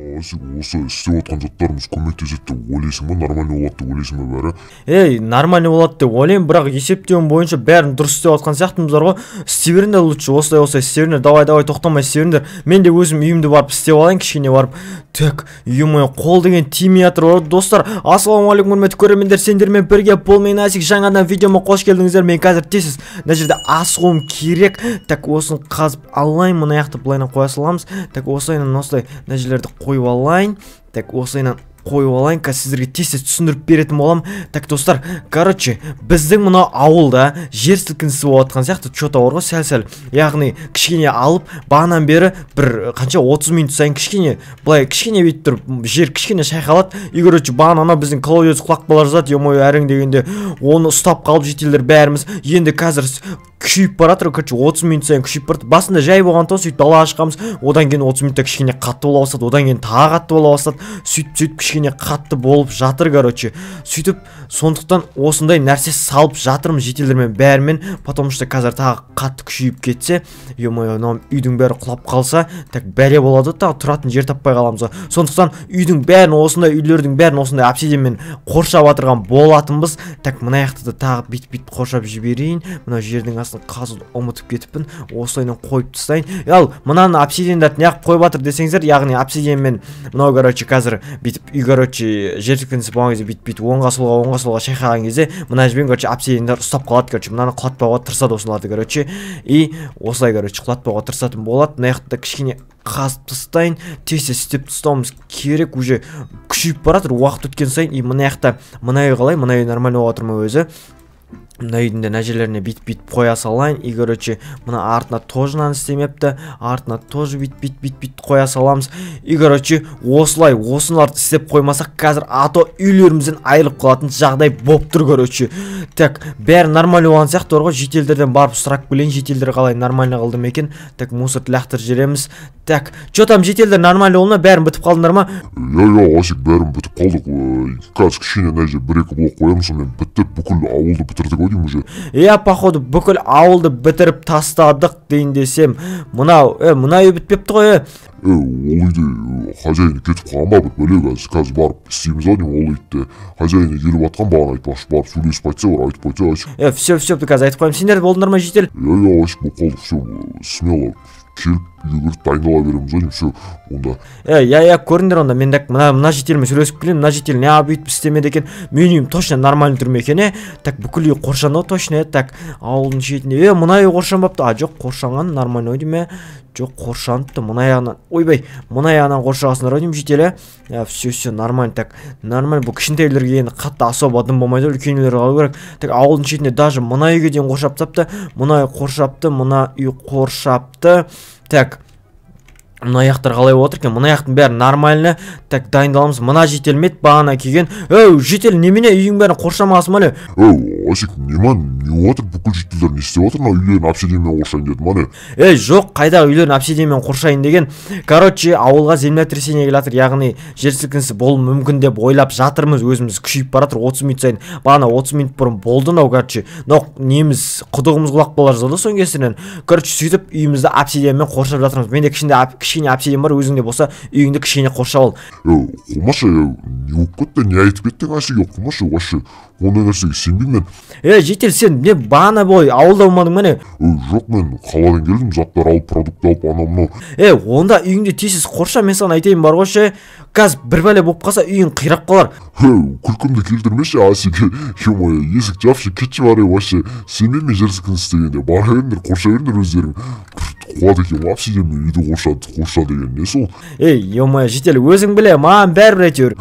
Асик осы істеп отқан заттарымыз көмектеседі деп ойлайсың ба? Нормально болады деп ойлайсың ба бәрі? Ей, нормально болады деп ойлаймын, бірақ есептеуім бойынша бәрін дұрыс істеп отқан сияқтымыздар ғой. Істей беріңдер лучше, осылай істей беріңдер. Давай тоқтамай істей беріңдер. Мен де өзім үйімді барып істеп алайын, кішкене барып. Так, үйіме қол деген тимей жатыр ғой достар. Ассалаумағалейкум құрметті көрермендер, сендермен бірге бол. Мен Асик, жаңадан видеома қош келдіңіздер. Мен қазір тез мына жерде асығуым керек. Так, осыны қазып алайын, мына жақты былайынан қоя саламыз. Так, осылайынан осылай мына жерлерді қойып алайын. Так, осылайынан қойып алайын, сіздерге тез түсіндіріп беретін болам. Так, достар, короче, біздің мына ауылда жер сілкінісі болып жатқан сияқты, что-то бар ғой, сәл-сәл. Яғни, кішкене алып, бағанан бері бір қанша 30 минут сайын кішкене, былай кішкене бүйтіп тұрып, жер кішкене шайқалады. И короче, бағана ана біздің Клаудиус құлақ бала жазады, ё-моё, әрең дегенде оны ұстап қалып жетелдер бәріміз. Енді қазір күшейіп баратыр, короче, 30 минут сайын күшейіп барады. Басында жай болғанда сөйтіп далаға шыққанбыз. Одан кейін 30 минутта кішкене қатты бола бастады, одан кейін тағы қатты бола бастады. Сөйтіп кішкене қатты болып жатыр, короче. Сөйтіп, сондықтан осындай нәрсе салып жатырмыз жетелдермен бәрімен, потому что қазір тағы қатты күшейіп кетсе, ё-моё, үйдің бәрі құлап қалса, так бәле болады, тағы тұратын жер таппай қаламыз. Сондықтан үйдің бәрін, осындай үйлердің бәрін осындай обсидианмен қоршап жатырған болатынбыз. Так, мына жақты тағы бит қоршап жіберейін. Мына жердің қазуды ұмытып кетіппін, осылайынан қойып тастайын. Ал мынаны обсидиандарды неғып қойып жатыр десеңіздер, яғни обсидианмен мынау короче қазір бүйтіп үй короче жер сілкінісі болған кезде бүйтіп оңға солға шайқаған кезде мына жермен короче обсидиандар ұстап қалады, короче мынаны құлатпауға тырысады осыларды короче. И осылай короче құлатпауға тырысатын болады. Мына жақта кішкене қазып тастайын, тез істеп тастауымыз керек, уже күшейіп баратыр уақыт өткен сайын. И мына жақта мына үй қалай, мына үй нормально болып жатыр ма өзі? Мына үйдің де мына жерлеріне бүйтіп қоя салайын. И короче мына артына тоже нан істемепті, артына тоже бүйтіп қоя саламыз. И короче осылай осыларды істеп қоймасақ қазір ато үйлерімізден айырылып қалатын жағдай болып тұр короче. Так, бәрі нормально болған сияқты бар ғой, жетелдерден барып сұрап келейін, жетелдер қалай нормально қылды ма екен? Так, мусорды лақтырып жібереміз. Так, что там жетелдер нормально болды ма? Бәрін бітіп қалдыңдар ма? Асик, бәрін бітіп қалдық. Қазір кішкене мына жерде 1-2 блок қоямыз, сонымен бітіп бүкіл ауылды бітірдік ау деймін уже. Походу бүкіл ауылды бітіріп тастадық дейін десем. Мына үй бітпепті ғой. Ол үйде хозяйны кетіп қалған ба, бөлек қазір барып істейміз ау деймін. Ол үйді хозяйны келіп атқан, бағана айтпақшы, барып сөйлесіп айтса бар, айтып қойса Асик. Все қазір айтып қойым. Сендер болдыңдар ма жетел? Асик, бұл қалдық, все смело келіп үйге дайындала береміз ау деймін, все онда. Көріңдер онда, мен мына жетеліме сөйлесіп келем, мына жетел не бүйтіп істемеді екен, мен үйім точно нормально тұрмы екен, так бүкіл үй қоршанды точно, так ауылдың шетінде, мына үй қоршанбапты, жоқ қоршанған нормально деймін, жоқ қоршаныпты, мына аяғынан, ойбай, мына аяғынан қоршағасындар деймін жетелі, все нормально, так нормально, бұл кішінтай үйлерге енді қатты особо дым болмайды, үлкен үйлер қалу керек. Так ауылдың шетінде даже мына үйге дейін қоршап тапты, мына үй қоршапты, мына үй қоршапты. Так, мына аяқтар қалай отыр екен? Мына аяқтың бәрі нормально. Так, дайындаламыз. Мына жетелмет бағана келген. Жетел, немене үйің бәрін қоршамасың малі? Асик, не отыр? Бүкіл жетелдер не істеп отыр? Мына үйлерін обсидианмен қоршайын деді малі? Жоқ, қайда үйлерін обсидианмен қоршайын деген. Короче, ауылға землетрясение келе жатыр, яғни жер сілкінісі болуы мүмкін деп ойлап жатырмыз, өзіміз күшейіп баратыр 30 минут сайын. Бағана 30 минут бұрын болды мынау, короче. Неміз құдығымыз құлақ бала жазды соң кесінен. Короче, сөйтіп үйімізді обсидианмен қоршап жатырмыз. Менде кішкене обсидиан бар, өзіңде болса үйіңді кішкене қоршап ал. Қумашы, не болып кетті, не айтып кеттің Асиге? Қумашы, вообще ондай нәрсеге сенбеймін мен. Жетел, сен не бағана бой ауылда болмадың ба не? Жоқ, мен қаладан келдім, заттар алып, продукт алып, анау-мынау. Онда үйіңде тез қорша, мен саған айтайын бар ғой, қазір бір бәле болып қалса үйің қирап қалар. Күлкімді келтірмеші Асиге, ё-моё, есік жапшы, кетші бар вообще. Сенбеймін жер сілкінісі дегенде, бара беріңдер, қорша беріңдер өздерің. Қуады екен, обсидианмен үйді қорша деген не сол? Ё-моё, жетел, өзің біле, маған бәрібір әйтеуір.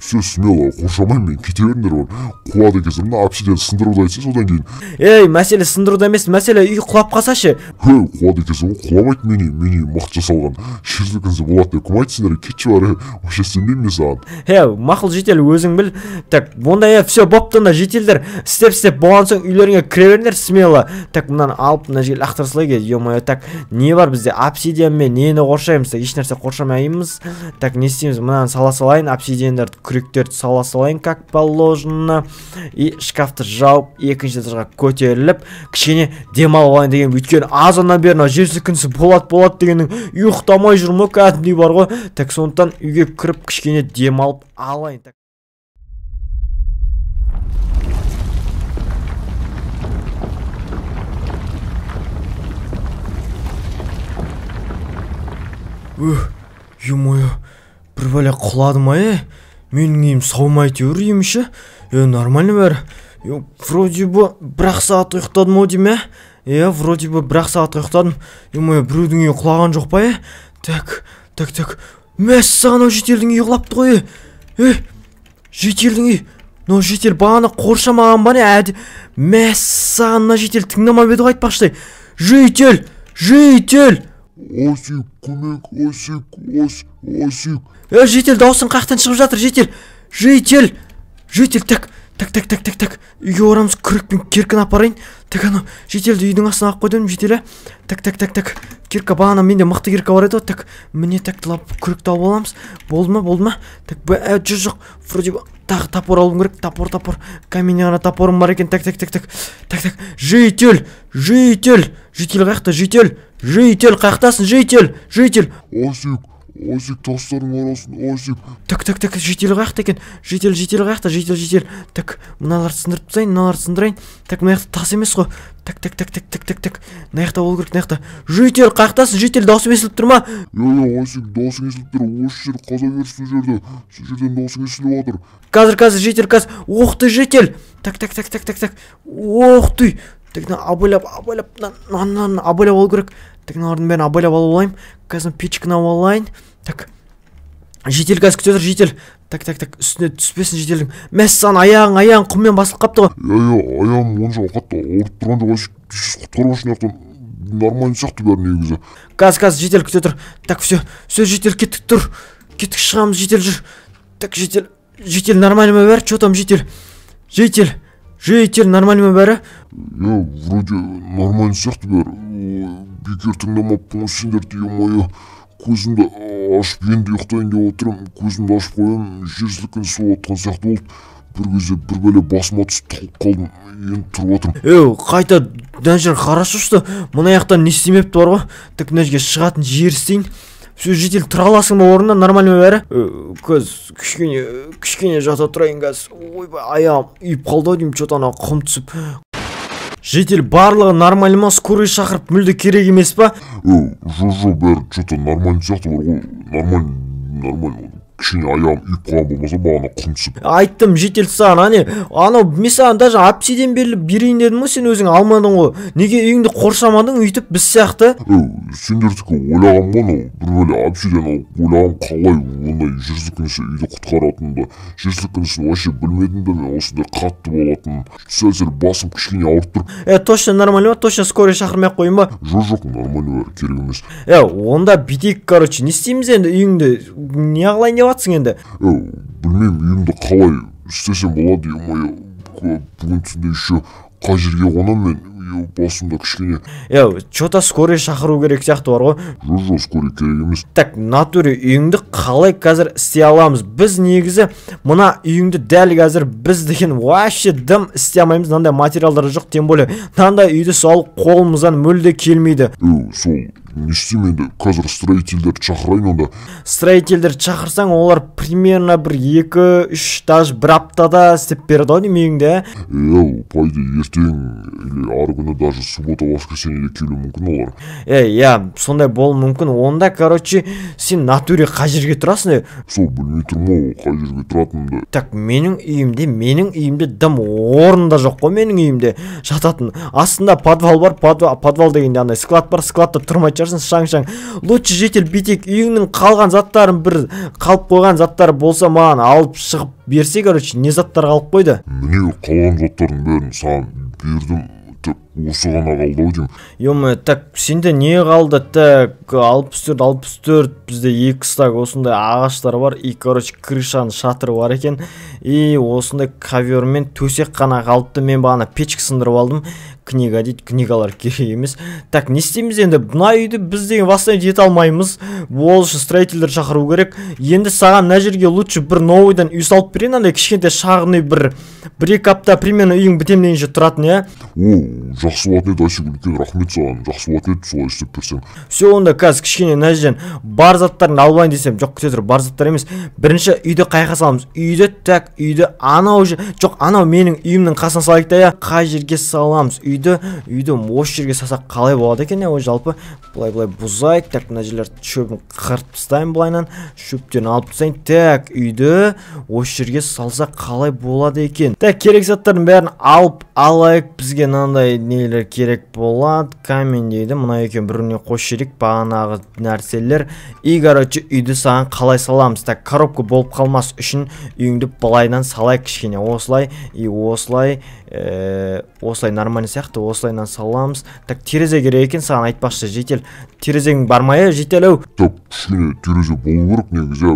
Все смело, қоршамайын мен, кете беріңдер бар. Құлады екенсің, мына обсидиан сындыруды айтсыз одан кейін. Мәселе сындыруды емес, мәселе үй құлап қалсашы. Құлады екенсің, құламайды мені мықты жасалған. Жер сілкінісі болады деп кім айтты сендерге? Кетші бар, вообще сенбеймін мен саған. Мақұл жетел, өзің біл. Так, онда все бопты, мына жетелдер істеп болған соң үйлеріңе кіре беріңдер смело. Так, мынаны алып мына жерге лақтыра салайық. Ё-моё, так, не бар бізде? Обсидианмен нені қоршаймыз? Еш нәрсе қоршамаймыз. Так, не істейміз? Мынаны сала салайын, обсидиандарды, күректерді сала салайын, как положено. и шкафты жауып екінші этажға көтеріліп кішкене демалып алайын деген. Өйткені азаннан бері жер сілкінісі болады дегеннің ұйықтамай жүрмін кәдімгідей бар ғой. Так сондықтан үйге кіріп кішкене демалып алайын. Ё-моё, бір бәле құлады ма, менің үйім саумай әйтеуір үйім ше. Нормально бәрі. Вроде бы бір-ақ сағат ұйықтадым ау дейм, вроде бы бір-ақ сағат ұйықтадым. Ё-моё, біреудің үйі құлаған жоқ па, Так. Мәссаған, ау жетелдің үйі құлапты ғой, Жетелдің үйі. Но жетел бағана қоршамаған ба не, әді. Мәссаған, жетел тыңдамап еді ғой айтпақшыдай. Жетел! Осик, көмек, Осик. Жетел, даусын қақтан шығып жатыр, Жетел, так. Үйге орамыз күрекпен керкін апарайын. Так, ана, жетелді үйдің астына ақ қойдым, жетелі. Так. Керка бағана менде мықты керка бар еді. Так, міне тактылап күректі алып аламыз. Болды ма? Так, жоқ. Вроде тағы тапор алуым керек. Тапор. Каменне ғана тапорым бар екен. Так. Жетел қаяқта, жетел қаяқтасын, жетел. Осик, тастардың арасын, Осик. Так, жетел қаяқта екен. Жетел қаяқта. Так, мыналарды сындырайын. Так, мына жақта тас емес қой. Так. Мына жақта болу керек, мына жақта. Жетел қаяқтасын, жетел, даусым естіліп тұр ма? Осик, даусың естіліп тұр. Осы жер қаза берсін жерді. Сол жерден даусың естіліп жатыр. Қазір, жетел, Ох ты, жетел. Так. Ох ты. Так, абайлап, абайлап алу керек. Так, мыналардың бәрін абайлап алып алайын. Қазір печканы алайын. Так. Жетел қазір күте тұр, жетел. Так, үстіне түспесін жетелдің. Мәссаған, аяғың құммен басылып қапты ғой. Аяғым онша қатты ауырып тұрған жоқ, Осик. Құтқару үшін яқтан нормально сияқты бәрі негізі. Қазір жетел күте тұр. Так, все, жетел кеттік тұр. Кеттік шығамыз, жетел жүр. Так, жетел нормально ма бәрі? Че там жетел, нормально ма бәрі? Вроде нормально сияқты бәрі. Бекер тыңдамаппын сендерді, ё-моё. Көзімді ашып енді ұйықтайын деп отырмын. Көзімді ашып қоямын, жер сілкінісі отқан сияқты болды. Бір кезде бір бәле басыма түсіп тығылып қалдым. Енді тұрып отырмын. Қайта дәнжер хорошо, что мына жақтан не істемепті бар ғой. Так, мына жерге шығатын жер істейін. Все, жетел, тұра аласың ба орнынан, нормально ма бәрі? Көз кішкене жата тұрайын қазір. Ойбай, аяғым үйіп қалды деймін, че-то ана құм түсіп. Жетел, барлығы нормально ма? Скорый шақырып мүлде керек емес па? Жоқ, бәрі че-то нормально сияқты бар ғой. Нормально. Кішкене аяғым үйіп қалған болмаса бағана құм түсіп. Айттым, жетел саған, анау мен саған даже обсидиан берейін дедім ғой, сен өзің алмадың ғой. Неге үйіңді қоршамадың үйтіп біз сияқты? Сендердікі ойлағам ғана, бір бәле обсидиан ойлағам қалай ондай жер сілкінісі үйді құтқаратынды. Жер сілкінісін вообще білмедім де мен осындай қатты болатынын. Сәл басым кішкене ауырып тұр. Точно нормально ма? Точно скорый шақырмай-ақ қойын ба? Жоқ, нормально бәрі, керек емес. Онда бүйтейік, короче, не істейміз енді үйіңді? Не қылайын деп жатсың енді? Білмеймін, үйімді қалай істесем болады, ё-моё. Бүгін түнде еще қай жерге қонам мен? Басымда кішкене. Че-то скорый шақыру керек сияқты бар ғой. Жоқ, скорый керек емес. Так, натуре үйіңді қалай қазір істей аламыз? Біз негізі мына үйіңді дәл қазір біз деген вообще дым істей алмаймыз. Мынандай материалдар жоқ, тем более мынандай үйді салып қолымыздан мүлде келмейді. Сол не істеймін енді, қазір строительдерді шақырайын онда. Строительдерді шақырсаң, олар примерно бір 2-3 даже бір аптада істеп береді ғой деймін үйіңді. Пайды ертең или арғы күні даже суббота воскресеньеде келуі мүмкін олар. Сондай болуы мүмкін. Онда, короче, сен натуре қай жерге тұрасың? Сол білмей тұрмау, қай жерге тұратынымды. Так, менің үйімде дым орында жоқ қой, менің үйімде жататын. Астында подвал бар, подвал дегенде андай склад бар, складта тұрмайды жарсың, шаң. Лучше жетел битек үйіңнің қалған заттарын бір қалып қойған заттары болса маған алып шығып берсе, короче, не заттар қалып қойды? Міне қалған заттардың бәрін саған бердім. осы ғана қалды ау деймін. Ё-моё, так сенде не қалды? Так 64 бізде 2 стак осындай ағаштар бар. И короче крышаның шатыры бар екен. И осындай ковер мен төсек қана қалыпты. Мен бағана печка сындырып алдым. Книга дейді, книгалар керек емес. Так, не істейміз енді? Мына үйді біз деген восстановить ете алмаймыз. Ол үшін строительдер шақыру керек. Енді саған мына жерге лучше бір новыйдан үй салып берейін, андай кішкентай шағын үй бір-екі апта примерно үйің бітем дегенше тұратын, иә? О, жақсы болатын еді, Асик, үлкен рахмет саған. Жақсы болатын еді, солай істеп берсең. Все, онда қазір кішкене мына жерден бар заттарын алайын десем, жоқ, күте тұр, бар заттар емес. Бірінші үйді қайға саламыз? Үйді так, үйді анау жоқ, анау менің үйімнің қасына салайық та, иә? Қай жерге саламыз? Үйді осы жерге салсақ қалай болады екен, иә? Ой, жалпы былай бұзайық. Так, мына жерлер шөбін қырып тастайын, былайынан шөптерін алып тастайын. Так, үйді осы жерге салсақ қалай болады екен? Так, керек заттардың бәрін алайық. Бізге мынандай нелер керек болады. Камень дейді. Мына екен біріне қосып бағанағы нәрселер. И короче үйді саған қалай саламыз? Так, коробка болып қалмас үшін үйіңді былайынан салайық кішкене. Осылай и осылай нормально сияқты. Осылайнан саламыз. Так, терезе керек екен, саған айтпақшы, жетел. Терезең бар ма, жетел-ау? Так, кішкене терезе болу керек негізі.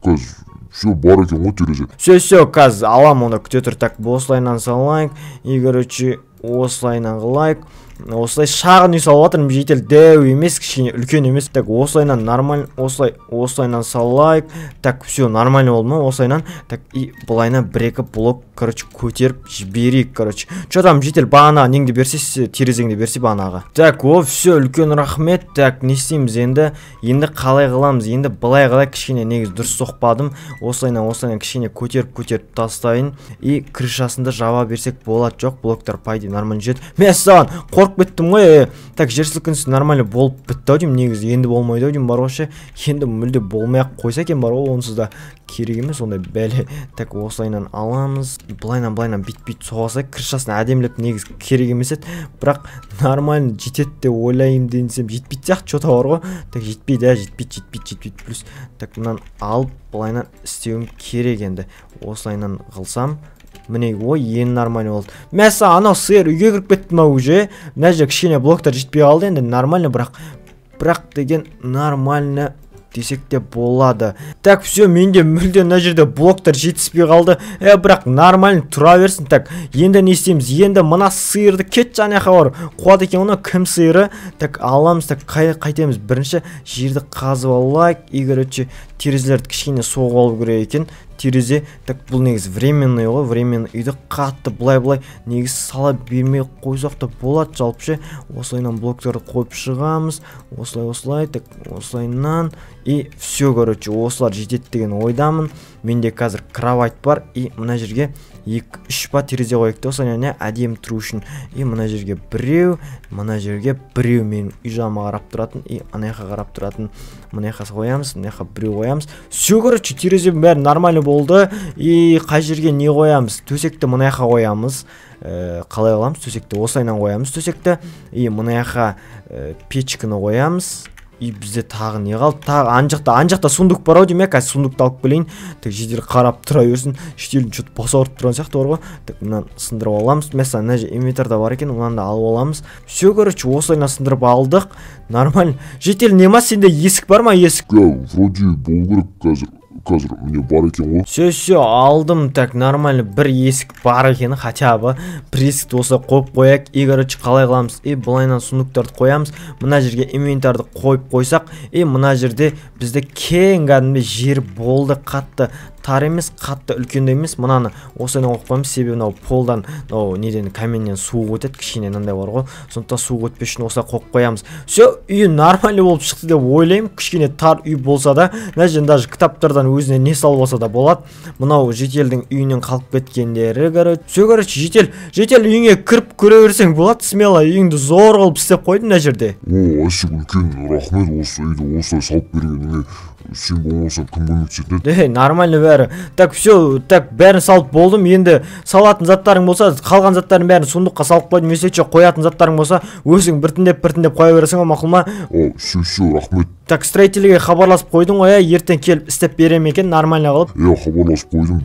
Қазір все бар екен ғой терезе. Все, қазір алам, оны күте тұр. Так, осылайнан салайық. И короче осылайнан қылайық. Осылай шағын үй салып жатырмын, жетел дәу емес, кішкене үлкен емес. Так, осылайнан нормально, осылайнан салайық. Так, все нормально болды ма? Осылайнан. Так, и былайна бір-екі блок, короче, көтеріп жіберейік, короче. Что там, жетел, бағана неңді берсе, терезеңді берсе бағанаға. Так, все, үлкен рахмет. Так, не істейміз енді? Енді қалай қыламыз? Енді былай қалай кішкене негіз дұрыс соқпадым. Осылайнан кішкене көтеріп тастайын. И крышасында жаба берсек болады, жоқ, блоктар пайды нормально жет. Мен саған қорқып кеттім ғой. Так, жер сілкінісі нормально болып бітті ау деймін, негізі енді болмайды ау деймін, бар ғой. Енді мүлде болмай-ақ қойса екен, бар ғой, онсыз да керек емес ондай бәле. Так, осылайнан аламыз. Былайнан бит соғасай, крышасын әдемілеп негіз керек емес еді. Бірақ нормально жетеді деп ойлаймын денсем, жетпейді сияқты, что-то бар ғой. Так, жетпейді. Плюс так, мынаны алып былайнан істеуім керек енді. Осылайнан қылсам, міне, ой, ең нормально болды. Мәса, анау сиыр үйге кіріп кетті ма уже? Мына жерде кішкене блоктар жетпей қалды енді, нормально, бірақ деген нормально десек те болады. Так, все, менде мүлде мына жерде блоктар жетіспей қалды. Бірақ нормально тұра берсін. Так, енді не істейміз? Енді мына сиырды кет жанақа бар. Қуады екен, оны кім сиыры? Так, аламыз. Так, қайтеміз. Бірінші жерді қазып алайық. И короче терезелерді кішкене соғып алу керек екен. Терезе, так, бұл негіз временный ғой, временный үйді қатты былай негіз сала бермей қойсақ та болады жалпы. Осылайнан блоктарды қойып шығамыз. Осылай, так, осылайнан. И все, короче, осылар жетеді деген ойдамын. Менде қазір кровать бар. И мына жерге 2-3 па терезе қойық та, осылайнан әдемі тұру үшін. И мына жерге біреу, мына жерге біреу менің үй жағыма қарап тұратын. И анаяқа қарап тұратын. Мына жаққа қоямыз, мына жаққа біреу қоямыз. Все, короче, терезе бәрі нормально болды. И қай жерге не қоямыз? Төсекті мына жаққа қоямыз. Қалай қыламыз? Төсекті осылайнан қоямыз төсекті. И мына жаққа печканы қоямыз. И бізде тағы не қалды? Тағы анжақта сундук бар ау деймін, қазір сундукты алып келейін. Так, жедел қарап тұра берсін. Шетелін что-то баса ұрып тұрған сияқты бар ғой. Так, мынаны сындырып аламыз. Мәселен, мына жерде инвентарда бар екен, мынаны да алып аламыз. Все, короче, осылайна сындырып алдық. Нормально. Жетел, нема сенде есік бар ма, есік? Вроде болу керек қазір міне бар екен ғой. Все, алдым. Так, нормально, бір есік бар екен, хотя бы. Бір есікті осылай қойып қояйық. И, короче, қалай қыламыз? И, былайнан сундуктарды қоямыз. Мына жерге инвентарды қойып қойсақ. И, мына жерде бізде кең кәдімгі жер болды, қатты тар емес, қатты үлкенде емес. Мынаны осылайнан қойып қоямыз. Себебі мынау полдан, неден каменнен суық өтеді, кішкене мынандай бар ғой. Сондықтан суық өтпес үшін осылай қойып қоямыз. Все, үй нормально болып шықты деп ойлаймын. Кішкене тар үй болса да, мына жерден даже кітаптардан өзіне не салып алса да болады. Мынау жетелдің үйінен қалып кеткендері, короче. Все, короче, жетел үйіңе кіріп көре берсең болады, смело үйіңді зор қылып істеп қойдың мына жерде. О, Асик, үлкен рахмет осы үйді осылай салып бергеніңе. Сен болмасаң кім көмектеседі? Нормально бәрі. Так, все, так, бәрін салып болдым. Енді салатын заттарың болса, қалған заттардың бәрін сундукқа салып қойдым. Месече қоятын заттарың болса, өзің біртіндеп қоя бересің, мақұл ма? Все, рахмет. Так, строительге хабарласып қойдың ғой, ертең келіп істеп берем екен, нормально қылып. Хабарласып қойдым,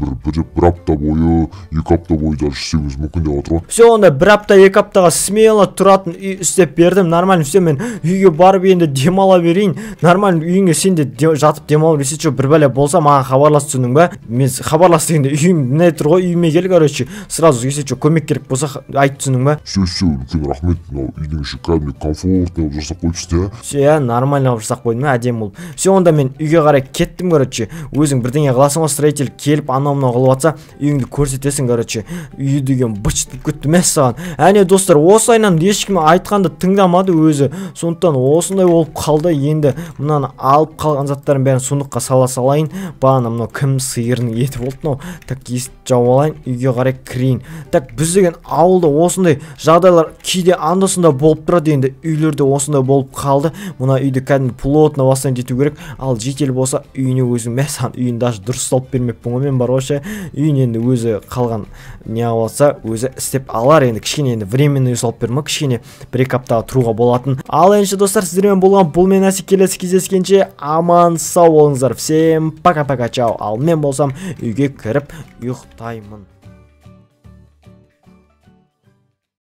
бір апта бойы, 2 апта бойы даже істеуіңіз мүмкін деп отыр ғой. Все, онда 1 апта 2 аптаға смело тұратын үй істеп бердім, нормально. Все, мен үйге барып енді демала берейін. Нормально, үйіңе сен де жатып демалып берсе, что бір бәле болса маған хабарлас, түсіндің ба? Мен хабарлас дегенде үйім не тұр ғой, үйіме кел, короче, сразу если что көмек керек болса айт, түсіндің ба? Все, үлкен рахмет. Үйдің іші кәдімгі комфортный болып жасап қойыпсыз, Все, нормально болып жасап қойдым, әдемі болып. Все, онда мен үйге қарай кеттім, короче. Өзің бірдеңе қыласың ғой, строитель келіп анау-мынау қылып жатса, үйіңді көрсетесің, короче. Үй деген бычытып кетті мәс саған. Әне достар, осылайынан ешкім айтқанды тыңдамады өзі. Сондықтан осындай болып қалды. Енді мынаны алып қалған заттарын бәрін сундыққа сала салайын. Бағана мынау кім сиырының еті болды мынау. Так, есікті жауып алайын, үйге қарай кірейін. Так, біз деген ауылда осындай жағдайлар кейде анда-санда болып тұрады, енді үйлерде осындай болып қалды. Мына үйді кәдімгі плотно бастан жету керек. Ал житель болса үйіне өзің мәсан үйін даже дұрыс салып бермеппін ғой, мен бар ғой, үйін енді өзі қалған не алса өзі істеп алар. Енді кішкене енді временный салып берме, кішкене 1-2 аптаға тұруға болатын. Ал енді достар, сіздермен болған бұл мен әсі, келесі кездескенше аман сау болыңыздар. Всем пока-пока, чао. Ал мен болсам үйге кіріп ұйықтаймын.